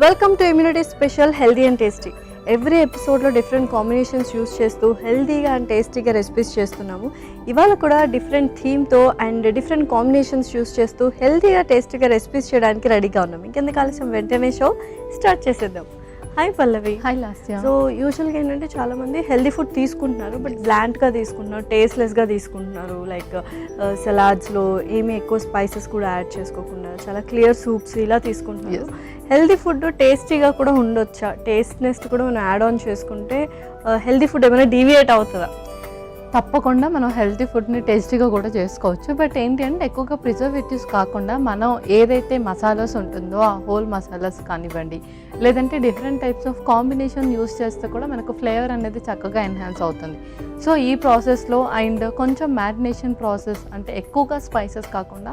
Welcome to immunity special healthy and tasty. Every ఎపిసోడ్లో different combinations use చేస్తూ హెల్దీగా and టేస్టీగా రెసిపీస్ చేస్తున్నాము. ఇవాళ కూడా డిఫరెంట్ థీమ్తో అండ్ డిఫరెంట్ కాంబినేషన్స్ యూస్ చేస్తూ హెల్దీగా టేస్టీగా రెసిపీస్ చేయడానికి రెడీగా ఉన్నాం. ఇంకెందుకు ఆలస్యం, వెంటనే షో స్టార్ట్ చేసేద్దాం. హాయ్ పల్లవి. హాయ్ లాస్య. సో యూజువల్గా ఏంటంటే చాలామంది హెల్దీ ఫుడ్ తీసుకుంటున్నారు, బట్ బ్లాండ్గా తీసుకుంటున్నారు, టేస్ట్లెస్గా తీసుకుంటున్నారు. లైక్ సలాడ్స్లో ఏమీ ఎక్కువ స్పైసెస్ కూడా యాడ్ చేసుకోకుండా చాలా క్లియర్ సూప్స్ ఇలా తీసుకుంటున్నారు. హెల్దీ ఫుడ్ టేస్టీగా కూడా ఉండొచ్చా? టేస్ట్నెస్ కూడా మనం యాడ్ ఆన్ చేసుకుంటే హెల్దీ ఫుడ్ ఏమైనా డీవియేట్ అవుతుందా? తప్పకుండా మనం హెల్తీ ఫుడ్ని టేస్టీగా కూడా చేసుకోవచ్చు. బట్ ఏంటి అంటే ఎక్కువగా ప్రిజర్వేటివ్స్ కాకుండా మనం ఏదైతే మసాలాస్ ఉంటుందో ఆ హోల్ మసాలాస్ కానివ్వండి, లేదంటే different types of combination use చేస్తే కూడా మనకు ఫ్లేవర్ అనేది చక్కగా ఎన్హాన్స్ అవుతుంది. సో ఈ ప్రాసెస్లో అండ్ కొంచెం మ్యారినేషన్ ప్రాసెస్ అంటే ఎక్కువగా స్పైసెస్ కాకుండా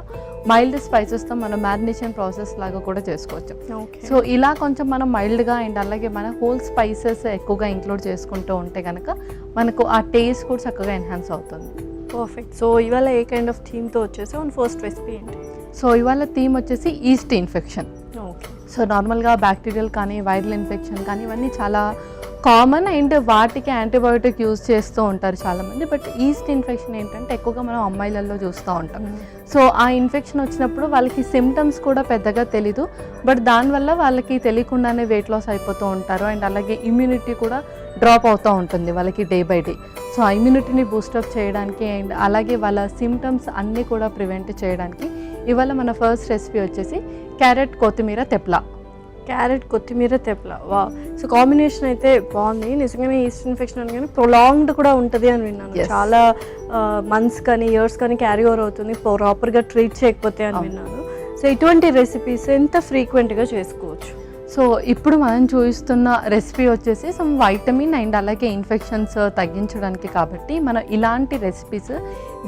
మైల్డ్ స్పైసెస్తో మనం మ్యారినేషన్ ప్రాసెస్ లాగా కూడా చేసుకోవచ్చు. సో ఇలా కొంచెం మనం మైల్డ్గా అండ్ అలాగే మన హోల్ స్పైసెస్ ఎక్కువగా ఇంక్లూడ్ చేసుకుంటూ ఉంటే కనుక మనకు ఆ టేస్ట్ కూడా చక్కగా ఎన్హాన్స్ అవుతుంది. పర్ఫెక్ట్. సో ఇవాళ ఏ కైండ్ ఆఫ్ థీమ్తో వచ్చేసి ఫస్ట్ రెసిపీ ఏంటి? సో ఇవాళ థీమ్ వచ్చేసి ఈస్ట్ ఇన్ఫెక్షన్. ఓకే. సో నార్మల్గా బ్యాక్టీరియల్ కానీ వైరల్ ఇన్ఫెక్షన్ కానీ ఇవన్నీ చాలా కామన్ అండ్ వాటికి యాంటీబయోటిక్ యూజ్ చేస్తూ ఉంటారు చాలామంది. బట్ ఈస్ట్ ఇన్ఫెక్షన్ ఏంటంటే ఎక్కువగా మనం అమ్మాయిలలో చూస్తూ ఉంటాం. సో ఆ ఇన్ఫెక్షన్ వచ్చినప్పుడు వాళ్ళకి సిమ్టమ్స్ కూడా పెద్దగా తెలీదు, బట్ దానివల్ల వాళ్ళకి తెలియకుండానే వెయిట్ లాస్ అయిపోతూ ఉంటారు అండ్ అలాగే ఇమ్యూనిటీ కూడా డ్రాప్ అవుతూ ఉంటుంది వాళ్ళకి డే బై డే. సో ఆ ఇమ్యూనిటీని బూస్టప్ చేయడానికి అండ్ అలాగే వాళ్ళ సిమ్టమ్స్ అన్నీ కూడా ప్రివెంట్ చేయడానికి ఇవాళ మన ఫస్ట్ రెసిపీ వచ్చేసి క్యారెట్ కొత్తిమీర తెప్లా. క్యారెట్ కొత్తిమీర తెప్ల. వా. సో కాంబినేషన్ అయితే బాగుంది. నిజంగానే ఈస్ట్ ఇన్ఫెక్షన్ అని కానీ ప్రొలాంగ్డ్ కూడా ఉంటుంది అని విన్నాను. చాలా మంత్స్ కానీ ఇయర్స్ కానీ క్యారీ ఓవర్ అవుతుంది ప్రాపర్గా ట్రీట్ చేయకపోతే అని విన్నాను. సో ఇటువంటి రెసిపీస్ ఎంత ఫ్రీక్వెంట్గా చేసుకోవచ్చు? సో ఇప్పుడు మనం చూపిస్తున్న రెసిపీ వచ్చేసి సమ్ వైటమిన్ అండ్ అలాగే ఇన్ఫెక్షన్స్ తగ్గించడానికి కాబట్టి మనం ఇలాంటి రెసిపీస్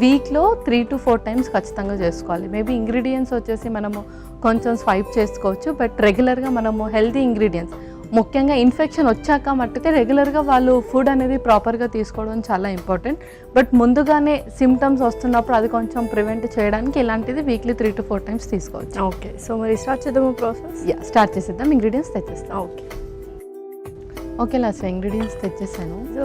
వీక్లో 3 to 4 times ఖచ్చితంగా చేసుకోవాలి. మేబీ ఇంగ్రీడియంట్స్ వచ్చేసి మనము కొంచెం స్వైప్ చేసుకోవచ్చు, బట్ రెగ్యులర్గా మనము హెల్తీ ఇంగ్రీడియంట్స్ ముఖ్యంగా ఇన్ఫెక్షన్ వచ్చాక మట్టుకే రెగ్యులర్గా వాళ్ళు ఫుడ్ అనేది ప్రాపర్గా తీసుకోవడం చాలా ఇంపార్టెంట్. బట్ ముందుగానే సిమ్టమ్స్ వస్తున్నప్పుడు అది కొంచెం ప్రివెంట్ చేయడానికి ఇలాంటిది వీక్లీ 3 to 4 times తీసుకోవచ్చు. ఓకే. సో మరి స్టార్ట్ చేద్దాము ప్రాసెస్? స్టార్ట్ చేసేద్దాం. ఇంగ్రీడియంట్స్ తెచ్చేస్తాం. ఓకే. ఓకే లాస్ట్ ఇంగ్రీడియంట్స్ తెచ్చేసాను. సో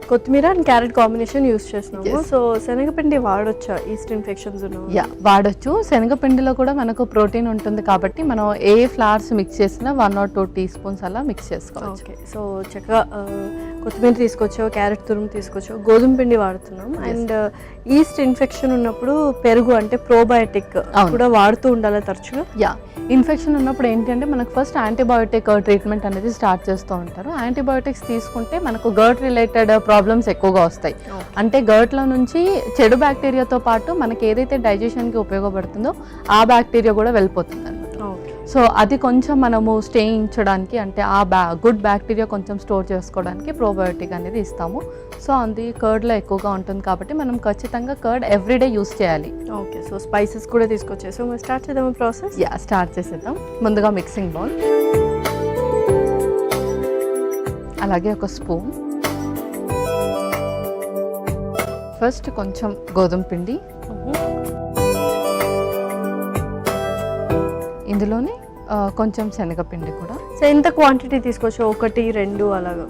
కొత్తిమీర అండ్ క్యారెట్ కాంబినేషన్ యూస్ చేస్తున్నాము. సో శనగపిండి వాడొచ్చా ఈస్ట్ ఇన్ఫెక్షన్స్ ఉన్న? వాడచ్చు. శనగపిండిలో కూడా మనకు ప్రోటీన్ ఉంటుంది కాబట్టి మనం ఏ ఫ్లవర్స్ మిక్స్ చేసినా 1 or 2 teaspoons అలా మిక్స్ చేసుకోవచ్చు. ఓకే. సో చక్కగా కొత్తిమీర తీసుకొచ్చావు, క్యారెట్ తురుము తీసుకొచ్చావు, గోధుమ పిండి వాడుతున్నాం. అండ్ ఈస్ట్ ఇన్ఫెక్షన్ ఉన్నప్పుడు పెరుగు అంటే ప్రోబయోటిక్ కూడా వాడుతూ ఉండాలి తరచుగా. ఇన్ఫెక్షన్ ఉన్నప్పుడు ఏంటంటే మనకు ఫస్ట్ యాంటీబయోటిక్ ట్రీట్మెంట్ అనేది స్టార్ట్ చేస్తూ ఉంటారు. యాంటీబయోటిక్స్ తీసుకుంటే మనకు గర్ట్ రిలేటెడ్ ప్రాబ్లమ్స్ ఎక్కువగా వస్తాయి. అంటే గర్ట్లో నుంచి చెడు బ్యాక్టీరియాతో పాటు మనకి ఏదైతే డైజెషన్కి ఉపయోగపడుతుందో ఆ బ్యాక్టీరియా కూడా వెళ్ళిపోతుంది అన్నమాట. సో అది కొంచెం మనము స్టే ఉంచడానికి అంటే ఆ గుడ్ బ్యాక్టీరియా కొంచెం స్టోర్ చేసుకోవడానికి ప్రోబయోటిక్ అనేది ఇస్తాము. సో అది కర్డ్లో ఎక్కువగా ఉంటుంది కాబట్టి మనం ఖచ్చితంగా కర్డ్ ఎవ్రీడే యూస్ చేయాలి. ఓకే. సో స్పైసెస్ కూడా తీసుకొచ్చేసాం. స్టార్ట్ చేద్దాము ప్రాసెస్? స్టార్ట్ చేసేద్దాం. ముందుగా మిక్సింగ్ బౌల్, అలాగే ఒక స్పూన్, ఫస్ట్ కొంచెం గోధుమ పిండి, ఇందులోనే కొంచెం శనగపిండి కూడా. సో ఎంత క్వాంటిటీ తీసుకోవచ్చు? 1, 2 అలాగా?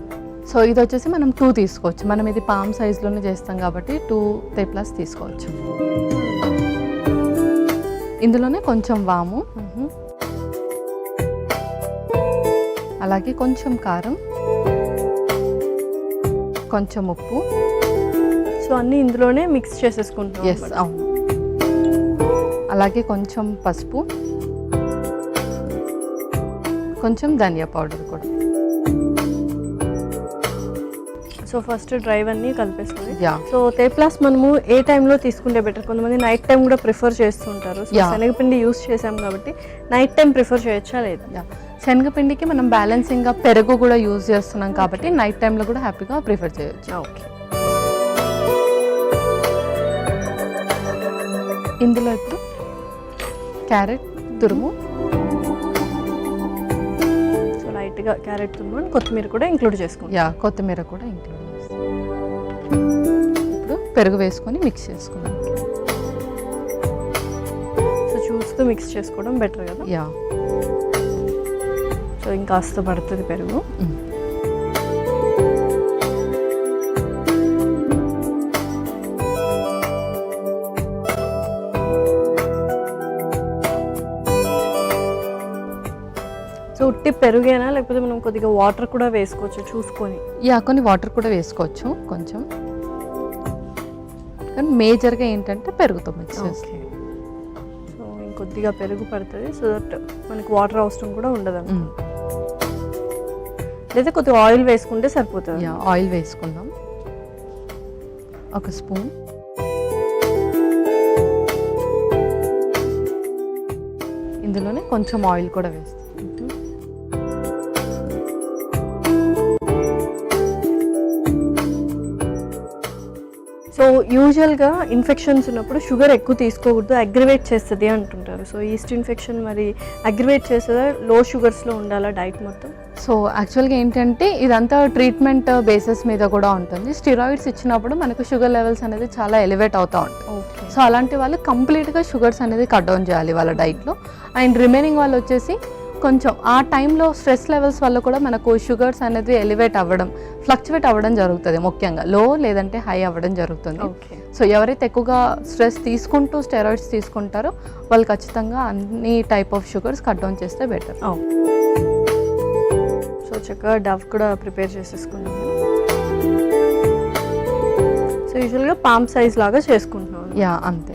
సో ఇది వచ్చేసి మనం 2 తీసుకోవచ్చు. మనం ఇది పామ్ సైజ్లోనే చేస్తాం కాబట్టి 2 తెప్లాస్ తీసుకోవచ్చు. ఇందులోనే కొంచెం వాము, అలాగే కొంచెం కారం, కొంచెం ఉప్పు. సో అన్నీ ఇందులోనే మిక్స్ చేసేసుకుంటాం. అవును. అలాగే కొంచెం పసుపు, కొంచెం ధనియా పౌడర్ కూడా. సో ఫస్ట్ డ్రై అన్నీ కలిపేసుకోవాలి. సో తేప్లాస్ మనము ఏ టైంలో తీసుకుంటే బెటర్? కొంతమంది నైట్ టైం కూడా ప్రిఫర్ చేస్తుంటారు. సో శనగపిండి యూస్ చేసాం కాబట్టి నైట్ టైం ప్రిఫర్ చేయొచ్చా లేదా? శనగపిండికి మనం బ్యాలెన్సింగ్గా పెరుగు కూడా యూజ్ చేస్తున్నాం కాబట్టి నైట్ టైంలో కూడా హ్యాపీగా ప్రిఫర్ చేయొచ్చు. ఓకే. ఇందులో ఇప్పుడు క్యారెట్ తురుము, లైట్గా క్యారెట్ తురుము, కొత్తిమీర కూడా ఇంక్లూడ్ చేసుకుంటాం. కొత్తిమీర కూడా ఇంక్లూడ్ చేస్తాం. ఇప్పుడు పెరుగు వేసుకొని మిక్స్ చేసుకుందాం. సో చూస్తూ మిక్స్ చేసుకోవడం బెటర్ కదా? సో ఇంకాస్త పడుతుంది పెరుగు. సో ఉట్టి పెరుగేనా లేకపోతే మనం కొద్దిగా వాటర్ కూడా వేసుకోవచ్చు చూసుకొని? కొన్ని వాటర్ కూడా వేసుకోవచ్చు కొంచెం, కానీ మేజర్గా ఏంటంటే పెరుగుతో మిక్స్ చేస్తాం. సో ఇంకొద్దిగా పెరుగు పడుతుంది సో దట్ మనకు వాటర్ అవసరం కూడా ఉండదు. లేదా కొద్దిగా ఆయిల్ వేసుకుంటే సరిపోతుంది. ఆయిల్ వేసుకుందాం, 1 స్పూన్. ఇందులోనే కొంచెం ఆయిల్ కూడా వేస్తాం. సో యూజువల్గా ఇన్ఫెక్షన్స్ ఉన్నప్పుడు షుగర్ ఎక్కువ తీసుకోకూడదు, అగ్రివేట్ చేస్తుంది అంటుంటారు. సో ఈస్ట్ ఇన్ఫెక్షన్ మరి అగ్రివేట్ చేస్తుందా? లో షుగర్స్లో ఉండాలా డైట్ మొత్తం? సో యాక్చువల్గా ఏంటంటే ఇదంతా ట్రీట్మెంట్ బేసిస్ మీద కూడా ఉంటుంది. స్టిరాయిడ్స్ ఇచ్చినప్పుడు మనకు షుగర్ లెవెల్స్ అనేది చాలా ఎలివేట్ అవుతూ ఉంటాయి. సో అలాంటి వాళ్ళు కంప్లీట్గా షుగర్స్ అనేది కట్ డౌన్ చేయాలి వాళ్ళ డైట్లో. అండ్ రిమైనింగ్ వాళ్ళు వచ్చేసి కొంచెం ఆ టైంలో స్ట్రెస్ లెవెల్స్ వల్ల కూడా మనకు షుగర్స్ అనేది ఎలివేట్ అవ్వడం, ఫ్లక్చువేట్ అవ్వడం జరుగుతుంది. ముఖ్యంగా లో లేదంటే హై అవ్వడం జరుగుతుంది. సో ఎవరైతే ఎక్కువగా స్ట్రెస్ తీసుకుంటూ స్టెరాయిడ్స్ తీసుకుంటారో వాళ్ళు ఖచ్చితంగా అన్ని type of sugars cut down చేస్తే బెటర్. సో చక్కగా డవ్ కూడా ప్రిపేర్ చేసేసుకున్నాం. సో యూజువల్గా పామ్ సైజ్ లాగా చేసుకుంటున్నాం. అంతే.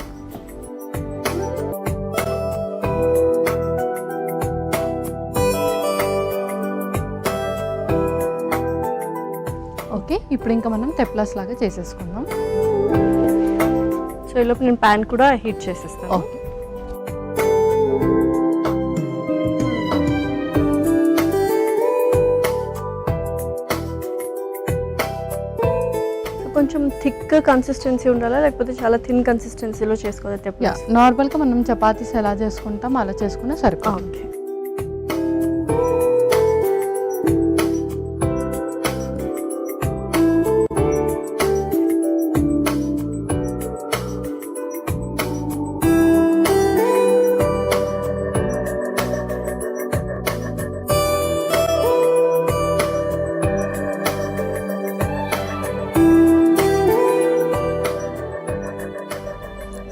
ఓకే, ఇప్పుడు ఇంకా మనం తెప్లాస్ లాగా చేసేసుకుందాం. సో ఈలోపు నేను ప్యాన్ కూడా హీట్ చేసేస్తాను. ఓకే. కొంచెం థిక్ కన్సిస్టెన్సీ ఉండాలా లేకపోతే చాలా థిన్ కన్సిస్టెన్సీలో చేసుకోవాలి తెప్లాస్? నార్మల్గా మనం చపాతీస్ ఎలా చేసుకుంటాం అలా చేసుకున్నా సరిపోతుంది. ఓకే.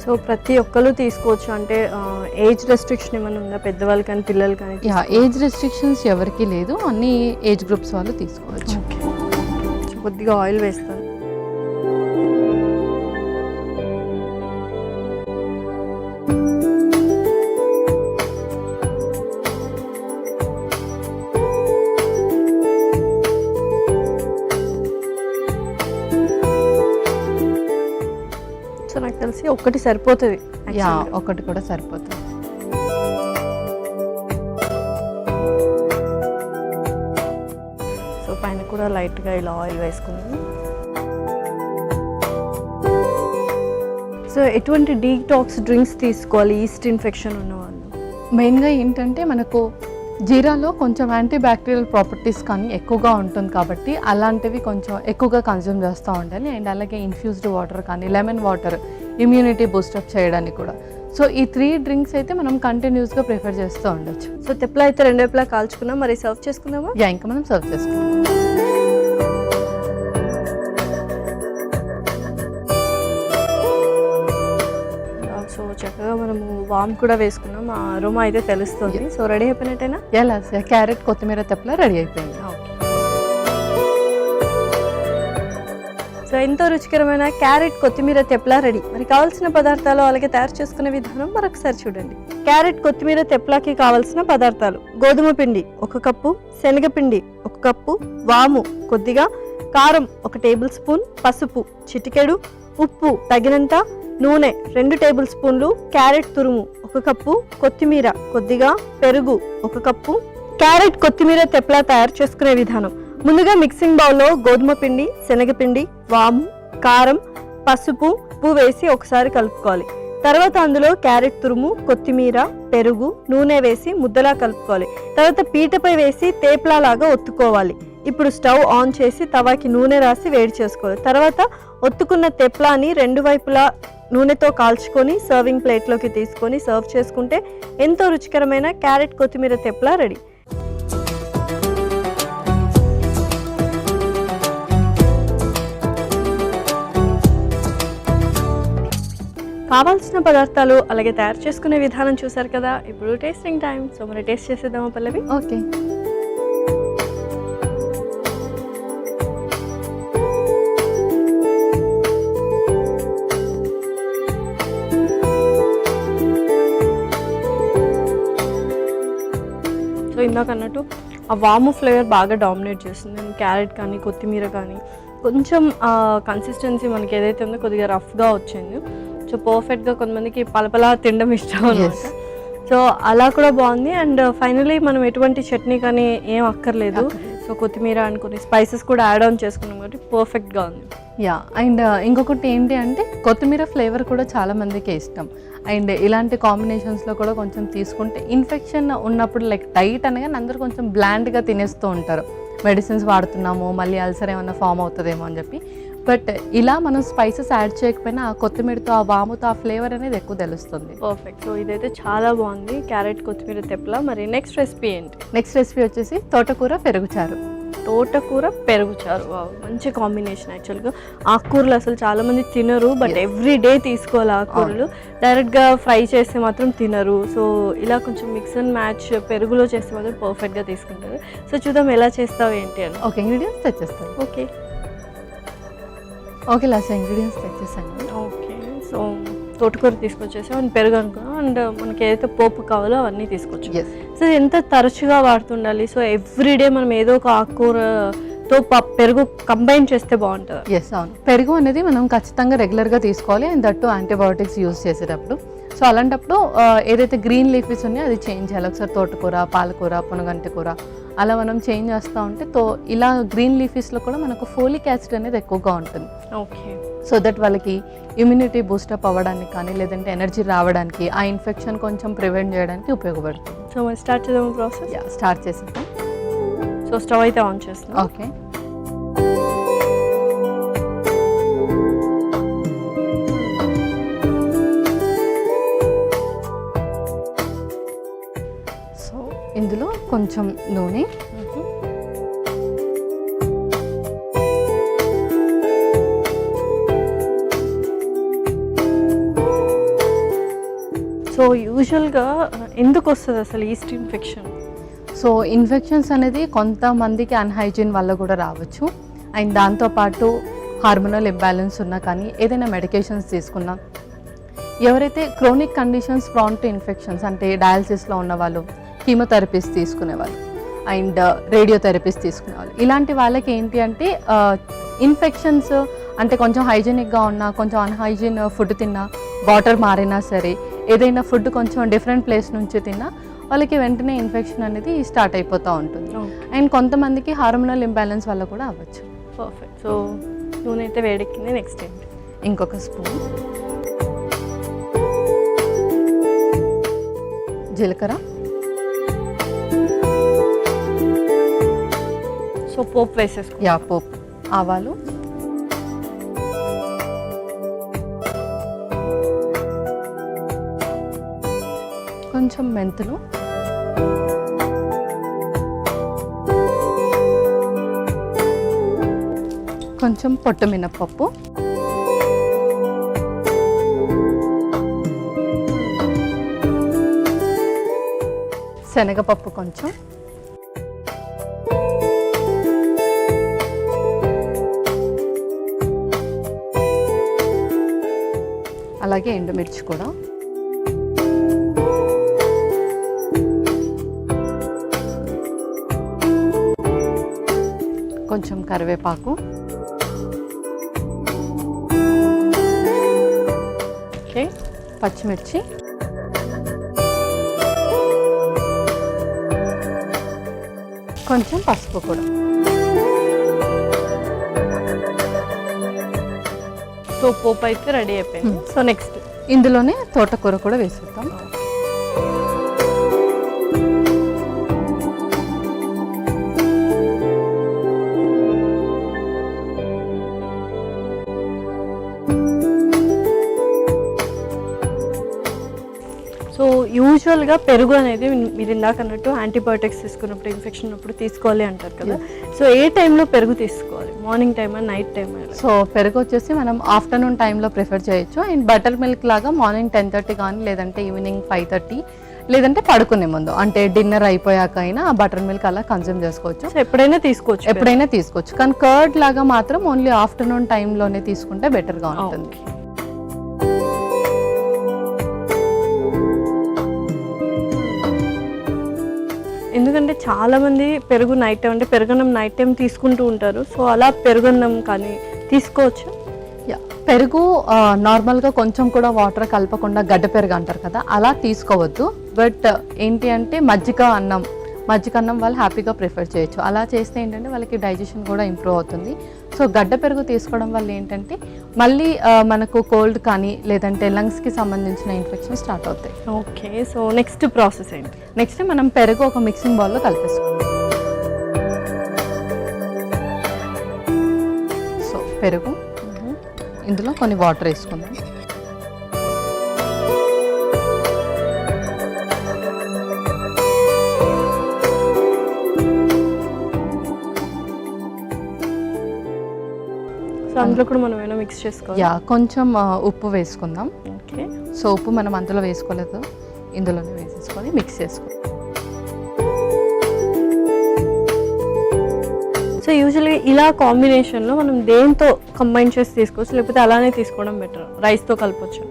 సో ప్రతి ఒక్కరు తీసుకోవచ్చు అంటే ఏజ్ రెస్ట్రిక్షన్ ఏమైనా ఉందా పెద్దవాళ్ళు కానీ పిల్లలు కానీ? ఏజ్ రెస్ట్రిక్షన్స్ ఎవరికి లేదు, అన్ని ఏజ్ గ్రూప్స్ వాళ్ళు తీసుకోవచ్చు. ఓకే. కొద్దిగా ఆయిల్ వేస్తాను. సో నాకు తెలిసి ఒకటి సరిపోతుంది. ఒకటి కూడా సరిపోతుంది. సో పైన కూడా లైట్గా ఇలా ఆయిల్ వేసుకున్నాను. సో ఎటువంటి డీటాక్స్ డ్రింక్స్ తీసుకోవాలి ఈస్ట్ ఇన్ఫెక్షన్ ఉన్నవాళ్ళు? మెయిన్గా ఏంటంటే మనకు జీరాలో కొంచెం యాంటీ బ్యాక్టీరియల్ ప్రాపర్టీస్ కానీ ఎక్కువగా ఉంటుంది కాబట్టి అలాంటివి కొంచెం ఎక్కువగా కన్జ్యూమ్ చేస్తూ ఉండాలి. అండ్ అలాగే ఇన్ఫ్యూజ్డ్ వాటర్ కానీ లెమన్ వాటర్ ఇమ్యూనిటీ బూస్టప్ చేయడానికి కూడా. సో ఈ 3 డ్రింక్స్ అయితే మనం కంటిన్యూస్గా ప్రిఫర్ చేస్తూ ఉండొచ్చు. సో తెప్లా అయితే 2 వైపులా కాల్చుకున్నాం, మరి సర్వ్ చేసుకుందామా? ఇంకా మనం సర్వ్ చేసుకుందాం. సో చక్కగా మనము వామ్ కూడా వేసుకున్నాం, ఆ అరోమా అయితే తెలుస్తుంది. సో రెడీ అయిపోయినట్టేనా? ఎలా క్యారెట్ కొత్తిమీర తెప్లా రెడీ అయిపోయింది. సో ఎంతో రుచికరమైన క్యారెట్ కొత్తిమీర తెప్లా రెడీ. మరి కావాల్సిన పదార్థాలు అలాగే తయారు చేసుకునే విధానం మరొకసారి చూడండి. క్యారెట్ కొత్తిమీర తెప్లాకి కావాల్సిన పదార్థాలు: గోధుమ పిండి 1 కప్పు, శనగపిండి 1 కప్పు, వాము కొద్దిగా, కారం 1 టేబుల్ స్పూన్, పసుపు చిటికెడు, ఉప్పు తగినంత, నూనె 2 టేబుల్ స్పూన్లు, క్యారెట్ తురుము 1 కప్పు, కొత్తిమీర కొద్దిగా, పెరుగు 1 కప్పు. క్యారెట్ కొత్తిమీర తెప్లా తయారు చేసుకునే విధానం: ముందుగా మిక్సింగ్ బౌల్లో గోధుమ పిండి, శనగపిండి, వాము, కారం, పసుపు, ఉప్పు వేసి ఒకసారి కలుపుకోవాలి. తర్వాత అందులో క్యారెట్ తురుము, కొత్తిమీర, పెరుగు, నూనె వేసి ముద్దలా కలుపుకోవాలి. తర్వాత పీటపై వేసి తేప్లా లాగా ఒత్తుకోవాలి. ఇప్పుడు స్టవ్ ఆన్ చేసి తవాకి నూనె రాసి వేడి చేసుకోవాలి. తర్వాత ఒత్తుకున్న తెప్లాని 2 వైపులా నూనెతో కాల్చుకొని సర్వింగ్ ప్లేట్లోకి తీసుకొని సర్వ్ చేసుకుంటే ఎంతో రుచికరమైన క్యారెట్ కొత్తిమీర తెప్లా రెడీ. కావాల్సిన పదార్థాలు అలాగే తయారు చేసుకునే విధానం చూసారు కదా. ఇప్పుడు టేస్టింగ్ టైం. సో మరి టేస్ట్ చేసేద్దామా పల్లవి? ఓకే. సో ఇందాక అన్నట్టు ఆ వాము ఫ్లేవర్ బాగా డామినేట్ చేస్తుంది. క్యారెట్ కానీ కొత్తిమీర కానీ కొంచెం కన్సిస్టెన్సీ మనకి ఏదైతే ఉందో కొద్దిగా రఫ్గా వచ్చింది. సో పర్ఫెక్ట్గా కొంతమందికి పలపలా తినడం ఇష్టం అనమాట. సో అలా కూడా బాగుంది. అండ్ ఫైనలీ మనం ఎటువంటి చట్నీ కానీ ఏం అక్కర్లేదు. సో కొత్తిమీర అండ్ కొన్ని స్పైసెస్ కూడా యాడ్ ఆన్ చేసుకున్నాం కాబట్టి పర్ఫెక్ట్గా ఉంది. యా, అండ్ ఇంకొకటి ఏంటి అంటే కొత్తిమీర ఫ్లేవర్ కూడా చాలా మందికి ఇష్టం. అండ్ ఇలాంటి కాంబినేషన్స్లో కూడా కొంచెం తీసుకుంటే ఇన్ఫెక్షన్ ఉన్నప్పుడు లైక్ డైట్ అనగానే అందరూ కొంచెం బ్లాండ్గా తినేస్తూ ఉంటారు. మెడిసిన్స్ వాడుతున్నాము, మళ్ళీ అల్సర్ ఏమైనా ఫామ్ అవుతుందేమో అని చెప్పి. బట్ ఇలా మనం స్పైసెస్ యాడ్ చేయకపోయినా ఆ కొత్తిమీరతో ఆ వాముతో ఆ ఫ్లేవర్ అనేది ఎక్కువ తెలుస్తుంది. పర్ఫెక్ట్. సో ఇదైతే చాలా బాగుంది, క్యారెట్ కొత్తిమీర తెప్పల. మరి నెక్స్ట్ రెసిపీ ఏంటి? నెక్స్ట్ రెసిపీ వచ్చేసి తోటకూర పెరుగుచారు. తోటకూర పెరుగుచారు. మంచి కాంబినేషన్. యాక్చువల్గా ఆకుకూరలు అసలు చాలామంది తినరు, బట్ ఎవ్రీ డే తీసుకోవాలి ఆకుకూరలు. డైరెక్ట్గా ఫ్రై చేస్తే మాత్రం తినరు. సో ఇలా కొంచెం మిక్స్ అండ్ మ్యాచ్ పెరుగులో చేస్తే మాత్రం పర్ఫెక్ట్గా తీసుకుంటారు. సో చూద్దాం ఎలా చేస్తావు ఏంటి అని. ఓకే, ఇంగ్రీడియంట్స్ తెచ్చేస్తాను. ఓకే లాస్ట్ ఇంగ్రీడియంట్స్ తెచ్చేసాను. ఓకే. సో తోటకూర తీసుకొచ్చేసాం అండ్ పెరుగు అనుకున్నాం. అండ్ మనకి ఏదైతే పోపు కావాలో అవన్నీ తీసుకొచ్చాం. సో ఎంత తరచుగా వాడుతుండాలి? సో ఎవ్రీడే మనం ఏదో ఒక ఆకుకూరతో పెరుగు కంబైన్ చేస్తే బాగుంటుంది. ఎస్, అవును. పెరుగు అనేది మనం ఖచ్చితంగా రెగ్యులర్గా తీసుకోవాలి. అండ్ దట్టు యాంటీబయోటిక్స్ యూజ్ చేసేటప్పుడు. సో అలాంటప్పుడు ఏదైతే గ్రీన్ లీఫీస్ ఉన్నాయో అది చేంజ్ చేయాలి. ఒకసారి తోటకూర, పాలకూర, పునగంటి కూర అలా మనం చేంజ్ చేస్తూ ఉంటే ఇలా గ్రీన్ లీఫీస్లో కూడా మనకు ఫోలిక్ యాసిడ్ అనేది ఎక్కువగా ఉంటుంది. ఓకే. సో దట్ వాళ్ళకి ఇమ్యూనిటీ బూస్టప్ అవ్వడానికి కానీ లేదంటే ఎనర్జీ రావడానికి, ఆ ఇన్ఫెక్షన్ కొంచెం ప్రివెంట్ చేయడానికి ఉపయోగపడుతుంది. సో మరి స్టార్ట్ చేద్దాం ప్రాసెస్. స్టార్ట్ చేసేద్దాం. సో స్టవ్ అయితే ఆన్ చేస్తాం. ఓకే. సో ఇందులో కొంచెం నూనె, సో యూజువల్గా ఎందుకు వస్తుంది అసలు ఈస్ట్ ఇన్ఫెక్షన్? సో ఇన్ఫెక్షన్స్ అనేది కొంతమందికి అన్హైజీన్ వల్ల కూడా రావచ్చు. అండ్ దాంతోపాటు హార్మోనల్ ఇంబ్యాలెన్స్ ఉన్నా కానీ ఏదైనా మెడికేషన్స్ తీసుకున్నా, ఎవరైతే chronic conditions prone to infections అంటే డయాలసిస్లో ఉన్నవాళ్ళు, కీమోథెరపీస్ తీసుకునేవాళ్ళు అండ్ రేడియోథెరపీస్ తీసుకునేవాళ్ళు, ఇలాంటి వాళ్ళకి ఏంటి అంటే ఇన్ఫెక్షన్స్ అంటే కొంచెం హైజీనిక్గా ఉన్నా, కొంచెం అన్హైజీన్ ఫుడ్ తిన్నా, వాటర్ మారినా సరే, ఏదైనా ఫుడ్ కొంచెం డిఫరెంట్ ప్లేస్ నుంచి తిన్నా వాళ్ళకి వెంటనే ఇన్ఫెక్షన్ అనేది స్టార్ట్ అయిపోతూ ఉంటుంది. అండ్ కొంతమందికి హార్మోనల్ ఇంబ్యాలెన్స్ వల్ల కూడా అవ్వచ్చు. పర్ఫెక్ట్. సో నూనె అయితే వేడెక్కింది. నెక్స్ట్ ఏంటి? ఇంకొక స్పూన్ జీలకర్ర. సో పోపు వేసేసుకో. పోపు, ఆవాలు, కొంచెం మెంతులు, కొంచెం పొట్టు మినప్పప్పు, శనగపప్పు కొంచెం, అలాగే ఎండుమిర్చి కూడా, కొంచెం కరివేపాకు, ఓకే, పచ్చిమిర్చి, కొంచెం పసుపు కూడా. సో పోపు అయితే రెడీ అయిపోయింది. సో నెక్స్ట్ ఇందులోనే తోటకూర కూడా వేసేద్దాం. సో యూజువల్గా పెరుగు అనేది మీరు ఇందాక అన్నట్టు యాంటీబయోటిక్స్ తీసుకున్నప్పుడు ఇన్ఫెక్షన్ ఉన్నప్పుడు తీసుకోవాలి అంటారు కదా, సో ఏ టైంలో పెరుగు తీసుకోవాలి? మార్నింగ్ టైమా, నైట్ టైమా? సో పెరుగు వచ్చేసి మనం ఆఫ్టర్నూన్ టైంలో ప్రిఫర్ చేయొచ్చు. అండ్ బటర్ మిల్క్ లాగా మార్నింగ్ 10:30 కానీ లేదంటే ఈవినింగ్ 5:30 లేదంటే పడుకునే ముందు అంటే డిన్నర్ అయిపోయాక అయినా బటర్ మిల్క్ అలా కన్జ్యూమ్ చేసుకోవచ్చు. సో ఎప్పుడైనా తీసుకోవచ్చు. కానీ కర్డ్ లాగా మాత్రం ఓన్లీ ఆఫ్టర్నూన్ టైంలోనే తీసుకుంటే బెటర్గా ఉంటుంది. ఎందుకంటే చాలామంది పెరుగు నైట్ టైం అంటే పెరుగన్నం నైట్ టైం తీసుకుంటూ ఉంటారు. సో అలా పెరుగన్నం కానీ తీసుకోవచ్చు. పెరుగు నార్మల్గా కొంచెం కూడా వాటర్ కలపకుండా గడ్డ పెరుగు అంటారు కదా, అలా తీసుకోవద్దు. బట్ ఏంటి అంటే మజ్జిగ అన్నం వాళ్ళు హ్యాపీగా ప్రిఫర్ చేయొచ్చు. అలా చేస్తే ఏంటంటే వాళ్ళకి డైజెషన్ కూడా ఇంప్రూవ్ అవుతుంది. సో గడ్డ పెరుగు తీసుకోవడం వల్ల ఏంటంటే మళ్ళీ మనకు కోల్డ్ కానీ లేదంటే లంగ్స్కి సంబంధించిన ఇన్ఫెక్షన్ స్టార్ట్ అవుతాయి. ఓకే, సో నెక్స్ట్ ప్రాసెస్ ఏంటి? నెక్స్ట్ మనం పెరుగు ఒక మిక్సింగ్ బౌల్లో కలిపేసుకోవాలి. సో పెరుగు, ఇందులో కొన్ని వాటర్ వేసుకుందాం. అందులో కూడా మనం ఏమైనా మిక్స్ చేసుకోవాలి. కొంచెం ఉప్పు వేసుకుందాం. ఓకే, సో ఉప్పు మనం అందులో వేసుకోలేదు, ఇందులోనే వేసేసుకొని మిక్స్ చేసుకుందాం. సో యూజువల్గా ఇలా కాంబినేషన్లో మనం దేంతో కంబైన్ చేసి తీసుకోవచ్చు, లేకపోతే అలానే తీసుకోవడం బెటర్? రైస్తో కలపచ్చు.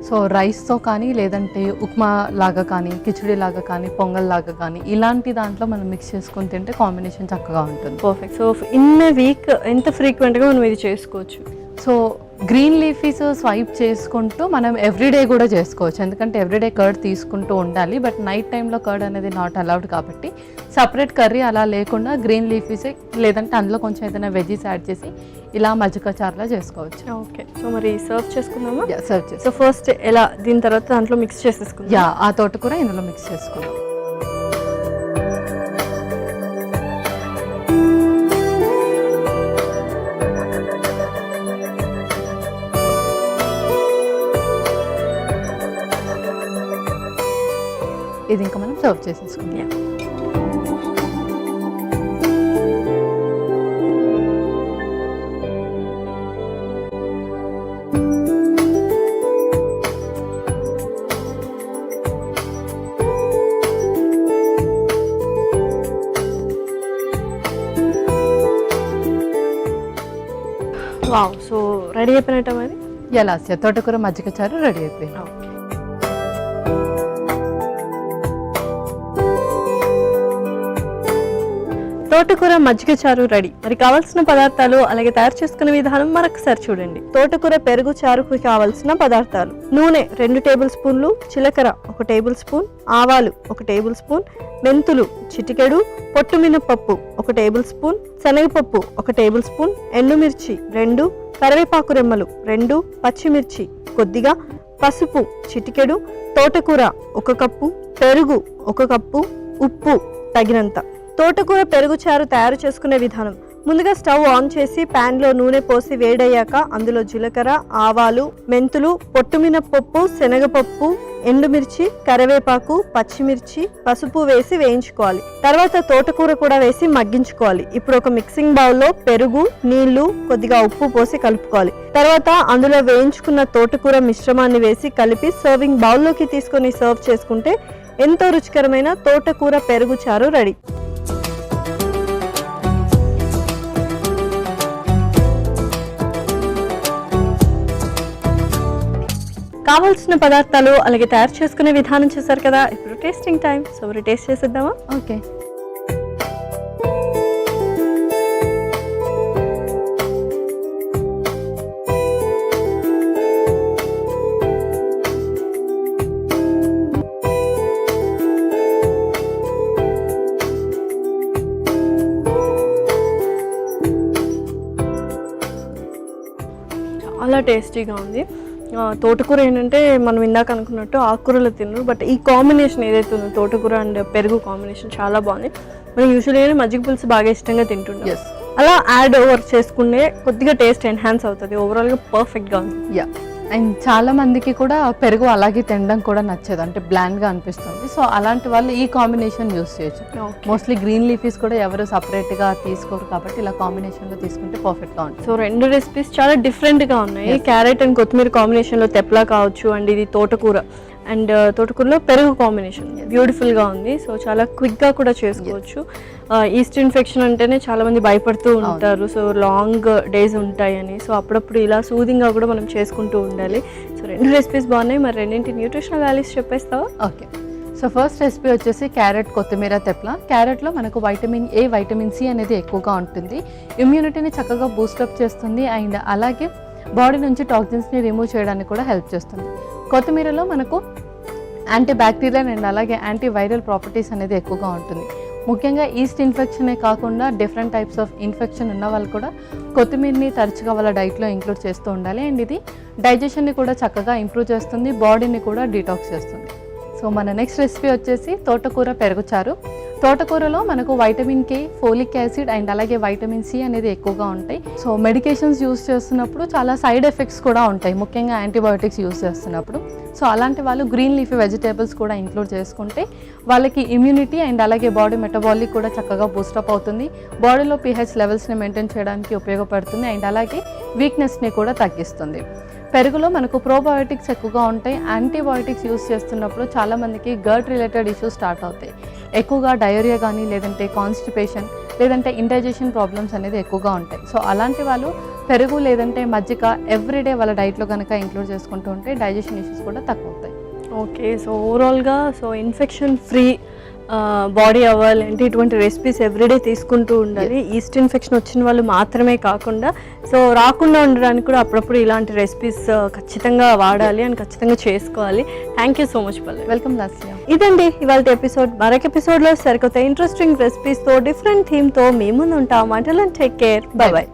సో రైస్తో కానీ లేదంటే ఉప్మా లాగా కానీ కిచిడి లాగా కానీ పొంగల్ లాగా కానీ ఇలాంటి దాంట్లో మనం మిక్స్ చేసుకొని తింటే కాంబినేషన్ చక్కగా ఉంటుంది. Perfect. So in a week ఎంత ఫ్రీక్వెంట్గా మనం ఇది చేసుకోవచ్చు? సో గ్రీన్ లీఫీస్ స్వైప్ చేసుకుంటూ మనం ఎవ్రీడే కూడా చేసుకోవచ్చు. ఎందుకంటే ఎవ్రీడే కర్డ్ తీసుకుంటూ ఉండాలి. బట్ నైట్ టైంలో కర్డ్ అనేది నాట్ అలౌడ్ కాబట్టి సపరేట్ కర్రీ అలా లేకుండా గ్రీన్ లీఫీస్ లేదంటే అందులో కొంచెం ఏదైనా వెజీస్ యాడ్ చేసి ఇలా మజ్జిగ చారులా చేసుకోవచ్చు. ఓకే, సో మరి సర్వ్ చేసుకుందామా? సర్వ్ చేసి. సో ఫస్ట్ ఎలా, దీని తర్వాత దాంట్లో మిక్స్ చేసేసుకుందాం. ఆ తోటకూర ఇందులో మిక్స్ చేసుకుందాం. ఇది ఇంకా మనం సర్వ్ చేసేసుకుందాం. వావ్, సో రెడీ అయిపోయినట్ట మరి? ఎలా తోటకూర మజ్జిగ చారు రెడీ అయిపోయింది. తోటకూర మజ్జిగ చారు రెడీ. మరి కావాల్సిన పదార్థాలు అలాగే తయారు చేసుకునే విధానం మరొకసారి చూడండి. తోటకూర పెరుగు చారుకు కావాల్సిన పదార్థాలు: నూనె 2 టేబుల్ స్పూన్లు, జీలకర్ర 1 టేబుల్ స్పూన్, ఆవాలు 1 టేబుల్ స్పూన్, మెంతులు చిటికెడు, పొట్టు మినపప్పు 1 టేబుల్ స్పూన్, శనగపప్పు 1 టేబుల్ స్పూన్, ఎండుమిర్చి 2, కరివేపాకు రెమ్మలు 2, పచ్చిమిర్చి కొద్దిగా, పసుపు చిటికెడు, తోటకూర 1 కప్పు, పెరుగు 1 కప్పు, ఉప్పు తగినంత. తోటకూర పెరుగు చారు తయారు చేసుకునే విధానం: ముందుగా స్టవ్ ఆన్ చేసి ప్యాన్లో నూనె పోసి వేడయ్యాక అందులో జీలకర్ర, ఆవాలు, మెంతులు, పొట్టుమినపప్పు, శనగపప్పు, ఎండుమిర్చి, కరివేపాకు, పచ్చిమిర్చి, పసుపు వేసి వేయించుకోవాలి. తర్వాత తోటకూర కూడా వేసి మగ్గించుకోవాలి. ఇప్పుడు ఒక మిక్సింగ్ బౌల్లో పెరుగు, నీళ్లు, కొద్దిగా ఉప్పు పోసి కలుపుకోవాలి. తర్వాత అందులో వేయించుకున్న తోటకూర మిశ్రమాన్ని వేసి కలిపి సర్వింగ్ బౌల్లోకి తీసుకొని సర్వ్ చేసుకుంటే ఎంతో రుచికరమైన తోటకూర పెరుగు చారు రెడీ. కావాల్సిన పదార్థాలు అలాగే తయారు చేసుకునే విధానం చేశారు కదా, ఇప్పుడు టేస్టింగ్ టైం. సో మరి టేస్ట్ చేసేద్దామా? ఓకే. చాలా టేస్టీగా ఉంది. తోటకూర ఏంటంటే మనం ఇందాక అనుకున్నట్టు ఆకుకూరలు తిన్నారు, బట్ ఈ కాంబినేషన్ ఏదైతే ఉందో తోటకూర అండ్ పెరుగు కాంబినేషన్ చాలా బాగుంది. మనం యూజువల్గా మజ్జిగ పులుసు బాగా ఇష్టంగా తింటుంటాం. అలా యాడ్ ఓవర్ చేసుకునే కొద్దిగా టేస్ట్ ఎన్హాన్స్ అవుతుంది. ఓవరాల్గా పర్ఫెక్ట్గా ఉంది. అండ్ చాలా మందికి కూడా పెరుగు అలాగే తినడం కూడా నచ్చదు, అంటే బ్లాండ్గా అనిపిస్తుంది. సో అలాంటి వాళ్ళు ఈ కాంబినేషన్ యూస్ చేయొచ్చు. మోస్ట్లీ గ్రీన్ లీఫీస్ కూడా ఎవరు సపరేట్గా తీసుకోరు కాబట్టి ఇలా కాంబినేషన్లో తీసుకుంటే పర్ఫెక్ట్గా ఉంటుంది. సో 2 రెసిపీస్ చాలా డిఫరెంట్గా ఉన్నాయి. క్యారెట్ అండ్ కొత్తిమీర కాంబినేషన్లో తెప్లా కావచ్చు, అండ్ ఇది తోటకూర, అండ్ తోటకూరలో పెరుగు కాంబినేషన్ బ్యూటిఫుల్గా ఉంది. సో చాలా క్విక్గా కూడా చేసుకోవచ్చు. ఈస్ట్ ఇన్ఫెక్షన్ అంటేనే చాలామంది భయపడుతూ ఉంటారు, సో లాంగ్ డేస్ ఉంటాయని. సో అప్పుడప్పుడు ఇలా సూదింగ్గా కూడా మనం చేసుకుంటూ ఉండాలి. సో 2 రెసిపీస్ బాగున్నాయి. మరి రెండింటి న్యూట్రిషనల్ వాల్యూస్ చెప్పేస్తావా? ఓకే, సో ఫస్ట్ రెసిపీ వచ్చేసి క్యారెట్ కొత్తిమీర తెప్ల. క్యారెట్లో మనకు వైటమిన్ ఏ, వైటమిన్ సి అనేది ఎక్కువగా ఉంటుంది. ఇమ్యూనిటీని చక్కగా బూస్టప్ చేస్తుంది అండ్ అలాగే బాడీ నుంచి టాక్సిన్స్ని రిమూవ్ చేయడానికి కూడా హెల్ప్ చేస్తుంది. కొత్తిమీరలో మనకు యాంటీ బ్యాక్టీరియల్ అండ్ అలాగే యాంటీ వైరల్ ప్రాపర్టీస్ అనేది ఎక్కువగా ఉంటుంది. ముఖ్యంగా ఈస్ట్ ఇన్ఫెక్షనే కాకుండా డిఫరెంట్ టైప్స్ ఆఫ్ ఇన్ఫెక్షన్ ఉన్న వాళ్ళు కూడా కొత్తిమీరని తరచుగా వాళ్ళ డైట్లో ఇంక్లూడ్ చేస్తూ ఉండాలి. అండ్ ఇది డైజెషన్ని కూడా చక్కగా ఇంప్రూవ్ చేస్తుంది, బాడీని కూడా డీటాక్స్ చేస్తుంది. సో మన నెక్స్ట్ రెసిపీ వచ్చేసి తోటకూర పెరుగుచారు. తోటకూరలో మనకు vitamin K, folic acid and అలాగే వైటమిన్ సి అనేది ఎక్కువగా ఉంటాయి. సో మెడికేషన్స్ యూస్ చేస్తున్నప్పుడు చాలా సైడ్ ఎఫెక్ట్స్ కూడా ఉంటాయి, ముఖ్యంగా యాంటీబయోటిక్స్ యూస్ చేస్తున్నప్పుడు. సో అలాంటి వాళ్ళు గ్రీన్ లీఫీ వెజిటేబుల్స్ కూడా ఇంక్లూడ్ చేసుకుంటే వాళ్ళకి ఇమ్యూనిటీ అండ్ అలాగే బాడీ మెటబాలిక్ కూడా చక్కగా బూస్టప్ అవుతుంది. బాడీలో pH లెవెల్స్ని మెయింటైన్ చేయడానికి ఉపయోగపడుతుంది అండ్ అలాగే వీక్నెస్ని కూడా తగ్గిస్తుంది. పెరుగులో మనకు ప్రోబయోటిక్స్ ఎక్కువగా ఉంటాయి. యాంటీబయోటిక్స్ యూస్ చేస్తున్నప్పుడు చాలామందికి గట్ రిలేటెడ్ ఇష్యూస్ స్టార్ట్ అవుతాయి. ఎక్కువగా డయోరియా కానీ లేదంటే కాన్స్టిపేషన్ లేదంటే ఇండైజెషన్ ప్రాబ్లమ్స్ అనేది ఎక్కువగా ఉంటాయి. సో అలాంటి వాళ్ళు పెరుగు లేదంటే మజ్జిగ ఎవ్రీడే వాళ్ళ డైట్లో కనుక ఇంక్లూడ్ చేసుకుంటూ ఉంటే డైజెషన్ ఇష్యూస్ కూడా తక్కువ అవుతాయి. ఓకే, సో ఓవరాల్గా సో ఇన్ఫెక్షన్ ఫ్రీ బాడీ అవ్వాలంటే ఇటువంటి రెసిపీస్ ఎవ్రీడే తీసుకుంటూ ఉండాలి. ఈస్ట్ ఇన్ఫెక్షన్ వచ్చిన వాళ్ళు మాత్రమే కాకుండా సో రాకుండా ఉండడానికి కూడా అప్పుడప్పుడు ఇలాంటి రెసిపీస్ ఖచ్చితంగా వాడాలి అండ్ ఖచ్చితంగా చేసుకోవాలి. Thank you so much Pallavi. Welcome Lasya. ఇదండి ఇవాళ ఎపిసోడ్. మరొక ఎపిసోడ్లో సరికొత్త ఇంట్రెస్టింగ్ రెసిపీస్తో డిఫరెంట్ థీమ్తో మీ ముందు ఉంటాం. Until then take care, bye by.